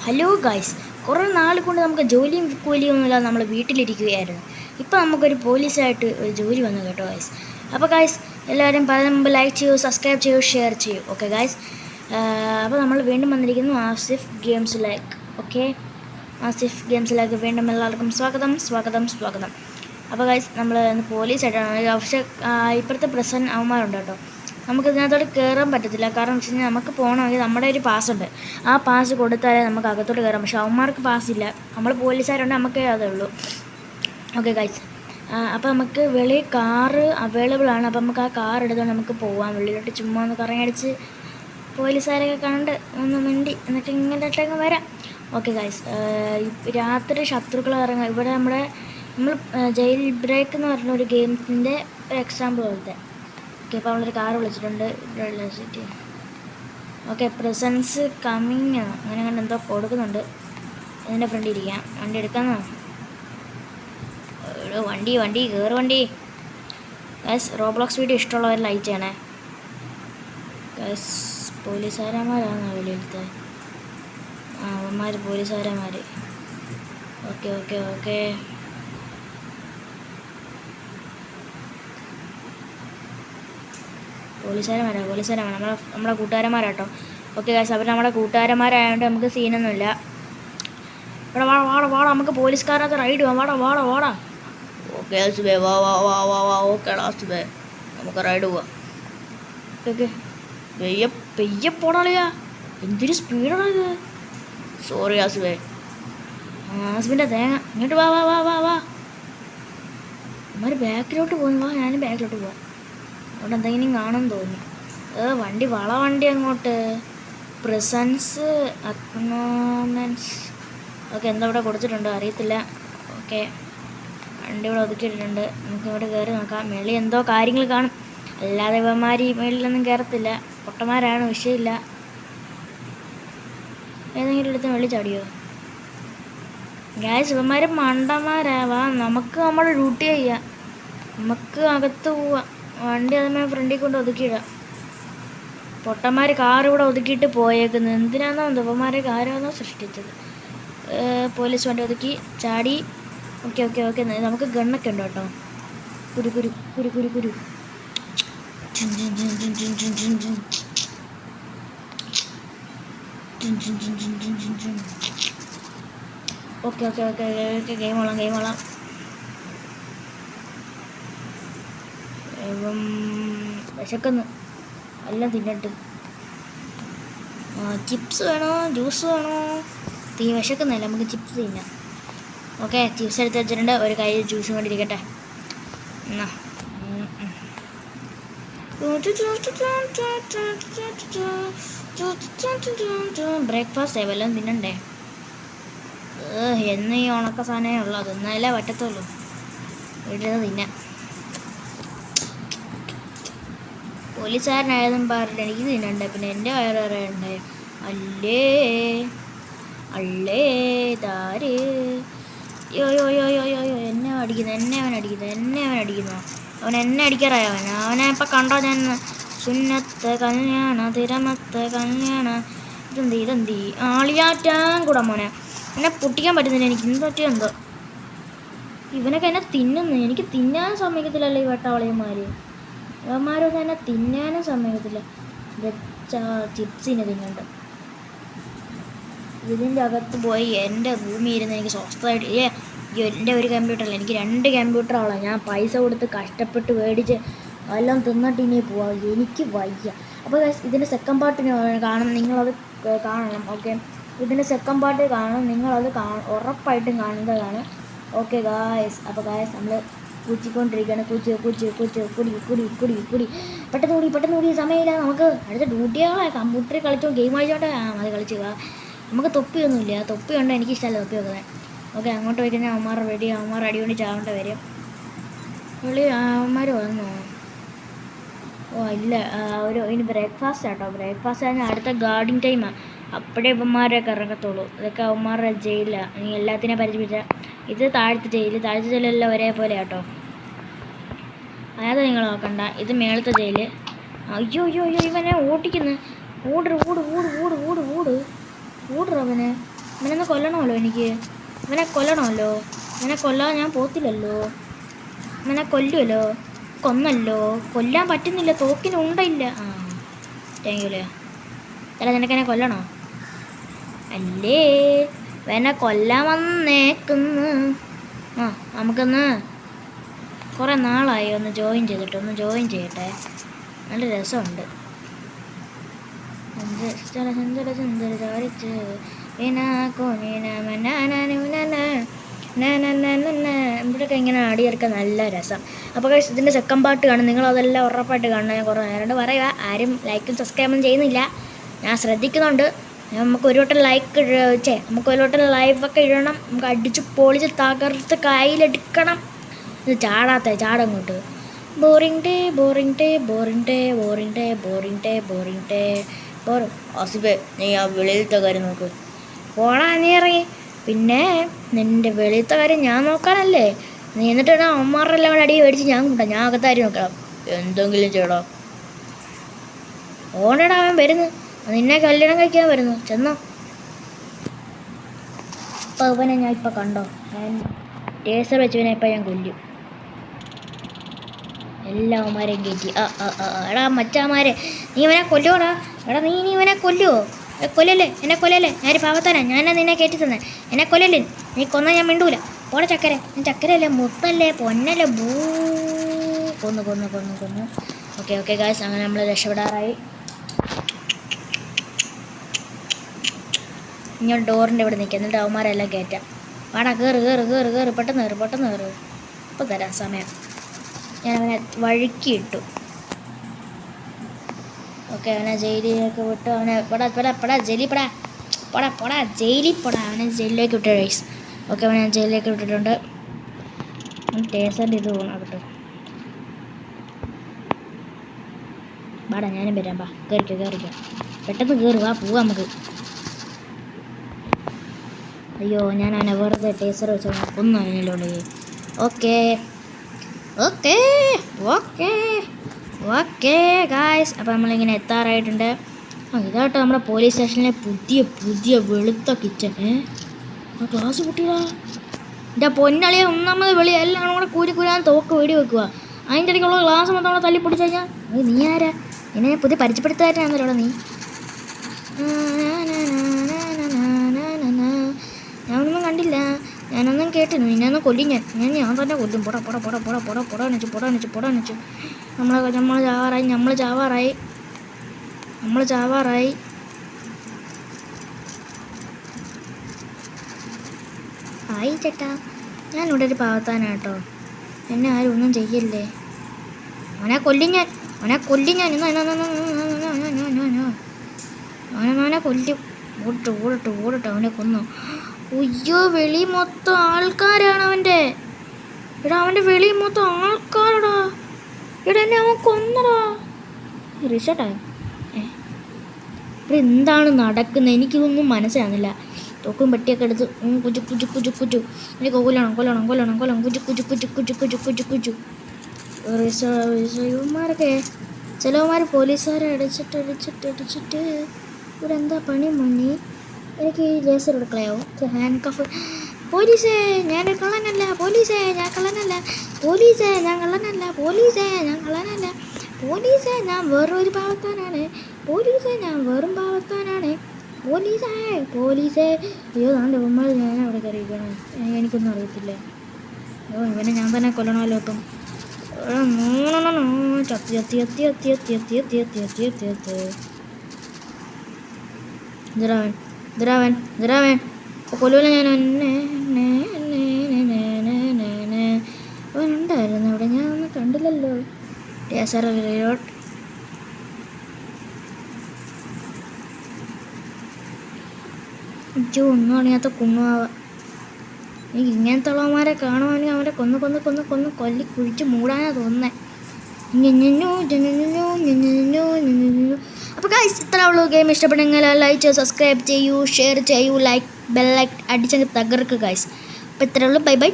Hello guys, കുറേ നാൾ കൊണ്ട് നമുക്ക് ജോലിയും കൂലിയും ഒന്നുമില്ലാതെ നമ്മൾ വീട്ടിലിരിക്കുകയായിരുന്നു. ഇപ്പോൾ നമുക്കൊരു പോലീസായിട്ട് ഒരു ജോലി വന്നു കേട്ടോ ഗൈസ്. അപ്പോൾ ഗൈസ് എല്ലാവരും പറയുമ്പോൾ ലൈക്ക് ചെയ്യൂ, സബ്സ്ക്രൈബ് ചെയ്യൂ, ഷെയർ ചെയ്യൂ. ഓക്കെ ഗൈസ്, അപ്പോൾ നമ്മൾ വീണ്ടും വന്നിരിക്കുന്നു ആസിഫ് ഗെയിംസിലേക്ക്. ഓക്കെ, ആസിഫ് ഗെയിംസിലേക്ക് വീണ്ടും എല്ലാവർക്കും സ്വാഗതം. അപ്പോൾ ഗൈസ് നമ്മൾ ഇന്ന് പോലീസായിട്ടാണ്. പക്ഷേ ഇപ്പോഴത്തെ പ്രസൻറ്റ് അവന്മാരുണ്ട് കേട്ടോ. നമുക്ക് ഇതിനകത്തോട്ട് കയറാൻ പറ്റത്തില്ല. കാരണം എന്ന് വെച്ച് കഴിഞ്ഞാൽ നമുക്ക് പോകണമെങ്കിൽ നമ്മുടെ ഒരു പാസ്സുണ്ട്. ആ പാസ് കൊടുത്താലേ നമുക്ക് അകത്തോട്ട് കയറാം. പക്ഷേ അവന്മാർക്ക് പാസ്സില്ല. നമ്മൾ പോലീസുകാരുണ്ട്, നമുക്കേ അതേ ഉള്ളൂ. ഓക്കെ ഗൈസ്, അപ്പോൾ നമുക്ക് വെളിയിൽ കാറ് അവൈലബിൾ ആണ്. അപ്പോൾ നമുക്ക് ആ കാർ എടുത്താൽ നമുക്ക് പോവാം. വെളിയിലോട്ട് ചുമ്മാ ഒന്ന് കറങ്ങടിച്ച് പോലീസുകാരൊക്കെ കണ്ട് ഒന്ന് മിണ്ടി എന്നിട്ട് ഇങ്ങോട്ടേക്ക് വരാം. ഓക്കെ ഗൈസ്, രാത്രി ശത്രുക്കൾ ഇറങ്ങാം. ഇവിടെ നമ്മൾ ജയിൽ ബ്രേക്ക് എന്ന് പറഞ്ഞ ഒരു ഗെയിമിൻ്റെ ഒരു എക്സാമ്പിൾ പോലത്തെ. ഓക്കെ, അപ്പോൾ നമ്മളൊരു കാറ് വിളിച്ചിട്ടുണ്ട്. സിറ്റി. ഓക്കെ, പ്രസൻസ് കമ്മിങ് അങ്ങനെ കണ്ട് എന്തോ കൊടുക്കുന്നുണ്ട്. ഇതിൻ്റെ ഫ്രണ്ടിൽ ഇരിക്കാം. വണ്ടി എടുക്കാമെന്നോ? വണ്ടി കയറ് വണ്ടി. ഗൈസ്, റോബ്ലോക്സ് വീഡിയോ ഇഷ്ടമുള്ളവർ ലൈക്ക് ചെയ്യണേ. ഗൈസ്, പോലീസുകാരന്മാരാണ് വെളിയിലത്തെ. അവന്മാർ പോലീസുകാരന്മാർ. ഓക്കെ പോലീസുകാരന്മാരാണ് നമ്മുടെ കൂട്ടുകാരന്മാരാട്ടോ. ഓക്കെ ഗൈസ്, അവർ നമ്മുടെ കൂട്ടുകാരന്മാരായതുകൊണ്ട് നമുക്ക് സീനൊന്നുമില്ല. ഇവിടെ വാടാ നമുക്ക് പോലീസുകാരൊക്കെ റൈഡ് പോവാം. വാടാ. ഓക്കെ സുബേ, വാ. ഓക്കെ സുബേ, നമുക്ക് റൈഡ് പോവാം. ഓക്കെ പെയ്യ പോടാളിയാ, എന്തൊരു സ്പീഡാണ് ഇത്. സോറി ആസുബേ. ആസുബിൻ്റെ തേങ്ങ ഇങ്ങോട്ട് വാ. അമ്മ ബാക്കിലോട്ട് പോകുന്നു. ഞാനും ബാക്കിലോട്ട് പോവാം. അവിടെ എന്തെങ്കിലും കാണുമെന്ന് തോന്നി. വണ്ടി അങ്ങോട്ട്. പ്രസൻസ് അക്നോമൻസ്. ഓക്കെ, എന്താ ഇവിടെ കൊടുത്തിട്ടുണ്ട് അറിയത്തില്ല. ഓക്കെ, വണ്ടി ഇവിടെ ഒതുക്കിയിട്ടുണ്ട്. നമുക്ക് ഇവിടെ കയറി നോക്കാം. മേളിൽ എന്തോ കാര്യങ്ങൾ കാണും. അല്ലാതെ ഇവന്മാർ ഈ മേളിലൊന്നും കയറത്തില്ല. പൊട്ടന്മാരാണ്, വിഷയമില്ല. ഏതെങ്കിലും എടുത്ത് വെള്ളി ചാടിയോ? ഗൈസ്, ഇവന്മാർ മണ്ടന്മാരാവാ. നമുക്ക് നമ്മുടെ ഡ്യൂട്ടി ചെയ്യാം. നമുക്ക് അകത്ത് പോവാം. വണ്ടി അതുമേ ഫ്രണ്ടിൽ കൊണ്ട് ഒതുക്കിയിടാം. പൊട്ടന്മാർ കാർ ഇവിടെ ഒതുക്കിയിട്ട് പോയേക്കുന്നത് എന്തിനാണെന്നോ ഇവന്മാരെ കാരാണോ സൃഷ്ടിച്ചത്. പോലീസ് വണ്ടി ഒതുക്കി ചാടി. ഓക്കെ നമുക്ക് ഗണ്ണൊക്കെ ഉണ്ട് കേട്ടോ. കുരു ഓക്കെ ഗെയിം കൊള്ളാം. വിശക്കുന്നു, എല്ലാം തിന്നിട്ട്. ചിപ്സ് വേണോ ജ്യൂസ് വേണോ? വിശക്കുന്നില്ല, നമുക്ക് ചിപ്സ് തിന്നാം. ഓക്കെ, ചിപ്സ് എടുത്ത് വെച്ചിട്ടുണ്ട്. ഒരു കൈ ജ്യൂസും കൊണ്ട് ഇരിക്കട്ടെ. എന്നാ ബ്രേക്ക്ഫാസ്റ്റ് വല്ലതും തിന്നണ്ടേ? എന്ന് ഈ ഉണക്ക സാധനമേ ഉള്ളൂ. അതൊന്നാലേ പറ്റത്തുള്ളൂ. വീട്ടിൽ നിന്ന് തിന്നാം. പോലീസുകാരനായതും പറഞ്ഞിട്ട് എനിക്ക് തിന്നണ്ടേ, പിന്നെ എൻ്റെ വയറ് അറിയണ്ടേ? അല്ലേ താര്. യോ എന്നെ അവൻ അടിക്കുന്നു. അവൻ എന്നെ അടിക്കാറായോ? അവനെ ഇപ്പം കണ്ടോ ഞാൻ? സുന്നത്ത് കല്യാണ തിരമത്ത് കല്യാണ ഇതെന്തി ആളിയാറ്റാൻ കൂടാ മോനെ. എന്നെ പൊട്ടിക്കാൻ പറ്റുന്നില്ല. എനിക്ക് എന്ത് പറ്റിയോ എന്തോ. ഇവനൊക്കെ എന്നെ തിന്നുന്നു. എനിക്ക് തിന്നാൻ സമ്മതിക്കത്തില്ലല്ലോ ഈ വെട്ടാവളിയന്മാർ. ഇവന്മാരൊന്നും എന്നെ തിന്നാനും സമ്മതിക്കത്തില്ല. ചിപ്സിനെ തിന്നുണ്ട്. ഇതിൻ്റെ അകത്ത് പോയി എൻ്റെ ഭൂമി ഇരുന്ന് എനിക്ക് സ്വസ്ഥമായിട്ട്. എൻ്റെ ഒരു കമ്പ്യൂട്ടറല്ല, എനിക്ക് 2 കമ്പ്യൂട്ടറാണ്. ഞാൻ പൈസ കൊടുത്ത് കഷ്ടപ്പെട്ട് മേടിച്ച് എല്ലാം തിന്നിട്ട് ഇനി പോവാം. എനിക്ക് വയ്യ. അപ്പോൾ ഇതിൻ്റെ സെക്കൻഡ് പാർട്ടിന് കാണും, നിങ്ങളത് കാണണം. ഓക്കെ, ഇതിൻ്റെ സെക്കൻഡ് പാർട്ട് കാണും, നിങ്ങളത് ഉറപ്പായിട്ടും കാണുന്നതാണ്. ഓക്കെ ഗായ്സ്, അപ്പോൾ ഗായ്സ് നമ്മൾ കൂച്ചിക്കൊണ്ടിരിക്കുകയാണ്. കുടി പെട്ടെന്ന് കൂടി സമയമില്ല. നമുക്ക് അടുത്ത ഡ്യൂട്ടികളെ കമ്പ്യൂട്ടറിൽ കളിച്ചോ ഗെയിം കളിച്ചോട്ടെ. അത് കളിച്ചു. നമുക്ക് തൊപ്പിയൊന്നുമില്ല. തൊപ്പി ഉണ്ട്, എനിക്കിഷ്ടമല്ല തൊപ്പി വെക്കുന്നത്. ഓക്കെ, അങ്ങോട്ട് പോയി കഴിഞ്ഞാൽ അവന്മാർ അടികൊണ്ട് ചാവേണ്ട വരും. അവന്മാർ വന്നോ? ഇല്ല, ഇനി ബ്രേക്ക്ഫാസ്റ്റ് ആട്ടോ. ബ്രേക്ക്ഫാസ്റ്റ് കഴിഞ്ഞാൽ അടുത്ത ഗാർഡിങ് ടൈമാണ്. അപ്പോഴേ ഇവന്മാരൊക്കെ ഇറങ്ങത്തുള്ളൂ. ഇതൊക്കെ അവന്മാരുടെ ജയിലാണ്. നീ എല്ലാത്തിനെ പരിചയിപ്പിച്ച. ഇത് താഴത്തെ ജയിലെല്ലാം ഒരേപോലെ ആട്ടോ. അതായത് നിങ്ങൾ നോക്കണ്ട. ഇത് മേളത്തെ ജയിൽ. അയ്യോ ഇവനെ ഓടിക്കുന്നു. ഓടറവനെ. ഇവനൊന്ന് കൊല്ലണമല്ലോ എനിക്ക്. ഇവനെ കൊല്ലണമല്ലോ. ഇവനെ കൊല്ലാൻ ഞാൻ പോത്തില്ലല്ലോ. ഇവനെ കൊല്ലുമല്ലോ. കൊന്നല്ലോ. കൊല്ലാൻ പറ്റുന്നില്ല, തോക്കിന് ഉണ്ടയില്ല. ആ താങ്ക് യു. അല്ല നിനക്കെന്നെ കൊല്ലണോ? അല്ലേ ഇവനെ കൊല്ലാൻ വന്നേക്കുന്നു. ആ നമുക്കൊന്ന് കുറേ നാളായി ഒന്ന് ജോയിൻ ചെയ്യട്ടെ. നല്ല രസമുണ്ട്. ഇവിടെയൊക്കെ ഇങ്ങനെ അടിയെടുക്കാൻ നല്ല രസം. അപ്പോൾ ഇതിൻ്റെ സെക്കൻഡ് പാർട്ട് കാണും. നിങ്ങളതെല്ലാം ഉറപ്പായിട്ട് കാണണം. ഞാൻ കുറേ നേരം പറയുക, ആരും ലൈക്കും സബ്സ്ക്രൈബും ചെയ്യുന്നില്ല. ഞാൻ ശ്രദ്ധിക്കുന്നുണ്ട്. നമുക്ക് ഒരു വട്ടം ലൈവൊക്കെ ഇടണം. നമുക്ക് അടിച്ച് പൊളിച്ച് തകർത്ത് കയ്യിലെടുക്കണം. ഇത് ചാടങ്ങോട്ട്. Boring day. ആസിഫേ, നീ ആ വെളിയിലത്തെ കാര്യം നോക്ക്. പോടാ നീ ഇറങ്ങി. പിന്നെ നിൻ്റെ വെളിയിലത്തെ കാര്യം ഞാൻ നോക്കാനല്ലേ നീ. എന്നിട്ട് അമ്മമാരുടെ എല്ലാം അടി മേടിച്ച് ഞാൻ കൂട്ടാം. ഞാൻ അകത്താരി നോക്കണം. എന്തെങ്കിലും ചെയ്യടോ. ഓണടാ അവൻ വരുന്നു. നിന്നെ കല്യാണം കഴിക്കാൻ വരുന്നു. ചെന്നോ. അപ്പോൾ ഇവനെ ഞാൻ ഇപ്പം കണ്ടോ, ഞാൻ ടേസർ വെച്ചവനെ ഇപ്പം ഞാൻ കൊല്ലും. എല്ലാവന്മാരെയും കയറ്റി. എടാ മച്ചാമാരെ, നീ ഇവനെ കൊല്ലുവോടാ? എടാ നീ ഇവനെ കൊല്ലുവോ? കൊല്ലല്ലേ, എന്നെ കൊല്ലല്ലേ. ഞാനൊരു പാവത്താനാ. ഞാനാ നിന്നെ കയറ്റി തന്നെ. എന്നെ കൊല്ലല്ലേ. നീ കൊന്നാൽ ഞാൻ മിണ്ടൂല. പോടെ ചക്കര. ഞാൻ ചക്കരയല്ലേ, മുത്തല്ലേ, പൊന്നല്ലേ. കൊന്നു. ഓക്കെ ഗായ്സ്, അങ്ങനെ നമ്മൾ രക്ഷപ്പെടാറായി. ഇങ്ങനെ ഡോറിൻ്റെ ഇവിടെ നിൽക്കുക. എന്നിട്ട് അവന്മാരെല്ലാം കയറ്റാം. വാടാ, കയറ്. പെട്ടെന്ന് കയറ്. ഇപ്പം തരാം സമയം. ഞാനവനെ വഴുക്കി ഇട്ടു. ഓക്കെ, അവനെ ജയിലിലേക്ക് വിട്ടു. അവനെ ജയിലിൽ അവനെ ജയിലിലേക്ക് വിട്ടു ഗൈസ്. ഓക്കെ, അവനെ ഞാൻ ജയിലിലേക്ക് വിട്ടിട്ടുണ്ട്. ടേസറിൻ്റെ ഇത് പോകണം. വാടാ, ഞാനും വരാം. വാ, കയറിക്കോ. പെട്ടെന്ന് കയറി വാ, പോവാം നമുക്ക്. അയ്യോ, ഞാൻ അവനെ വെറുതെ ടേസർ വെച്ച് കൊന്നു അതിനോട്. ഓക്കെ ഗായ്സ്, അപ്പോൾ നമ്മളിങ്ങനെ എത്താറായിട്ടുണ്ട്. ഇതാട്ടോ നമ്മുടെ പോലീസ് സ്റ്റേഷനിലെ പുതിയ വെളുത്ത കിച്ചൺ. ഗ്ലാസ് പൊട്ടിയതാ. എൻ്റെ പൊന്നളിയെ, ഒന്നാമത് വെളി എല്ലാം കൂടെ കൂരാൻ തോക്ക് വെടി വെക്കുക. അതിൻ്റെ ഇടയ്ക്കുള്ള ഗ്ലാസ് മൊത്തം നമ്മളെ തല്ലി പൊടിച്ചു കഴിഞ്ഞാൽ നീ ആരാ? എന്നെ പുതിയ പരിചയപ്പെടുത്താനാണല്ലോ നീ. ഞാനൊന്നും കണ്ടില്ല, ഞാനൊന്നും കേട്ടില്ല. നിന്നെയൊന്നും കൊല്ലും ഞാൻ തന്നെ കൊല്ലും. പൊടണിച്ചു. നമ്മൾ ചാവാറായി. ആയി ചേട്ടാ, ഞാനിവിടെ ഒരു പാവത്താനാട്ടോ. എന്നെ ആരും ഒന്നും ചെയ്യല്ലേ. അവനെ കൊല്ലും ഞാൻ. അവനെ കൊല്ലും. ഓടട്ടെ. അവനെ കൊന്നു. ഉയ്യോ, വെളി മൊത്തം ആൾക്കാരാണ് അവൻ്റെ. അവൻ്റെ വെളി മൊത്തം ആൾക്കാരടാ. എന്നെ അവൻ കൊന്നടാ. റിസൾട്ടായി. ഇവിടെ എന്താണ് നടക്കുന്നത്? എനിക്കിതൊന്നും മനസ്സിലാകുന്നില്ല. തോക്കും പെട്ടിയൊക്കെ എടുത്ത് കുജു. എനിക്ക് കൊല്ലണം. കുജു. ഇവന്മാരൊക്കെ ചിലവന്മാർ പോലീസുകാരെ അടിച്ചിട്ട് ഇവിടെ എന്താ പണി മണ്ണി? എനിക്ക് ഈ ലേസർ എടുക്കളയാവും. Handcuff. പോലീസേ, ഞാൻ കള്ളനല്ല. പോലീസേ, ഞാൻ വേറൊരു പാവത്താനാണ്. വെറും പാവത്താനാണ്. പോലീസേ. അയ്യോ, താൻ്റെ ഉമ്മ ഞാൻ അവിടെ കയറിയിരിക്കണം. എനിക്കൊന്നും അറിയത്തില്ല. ഇവനെ ഞാൻ തന്നെ കൊല്ലണമല്ലോ. ഇപ്പം ചത്തി. ഇതിരാവൻ കൊല്ലൂല ഞാൻ. അവനുണ്ടായിരുന്നു അവിടെ, ഞാൻ ഒന്നും കണ്ടില്ലല്ലോ. ഒന്നും അറിയാത്ത കുണ്ണുവാവ. എനിക്ക് ഇങ്ങനത്തെ ഉള്ളവന്മാരെ കാണുവാണെങ്കിൽ അവരെ കൊന്ന് കൊല്ലി കുഴിച്ച് മൂടാനാ തോന്നുന്നത്. അപ്പോൾ ഗൈസ്, ഇത്ര ഉള്ളൂ. ഗെയിം ഇഷ്ടപ്പെടുമെങ്കിൽ ലൈക്ക് ചെയ്യൂ, സബ്സ്ക്രൈബ് ചെയ്യൂ, ഷെയർ ചെയ്യൂ, ബെല്ലൈക്കൺ അടിച്ചങ്ങ് തകർക്ക് ഗൈസ്. അപ്പോൾ ഇത്രയേ ഉള്ളൂ. ബൈ.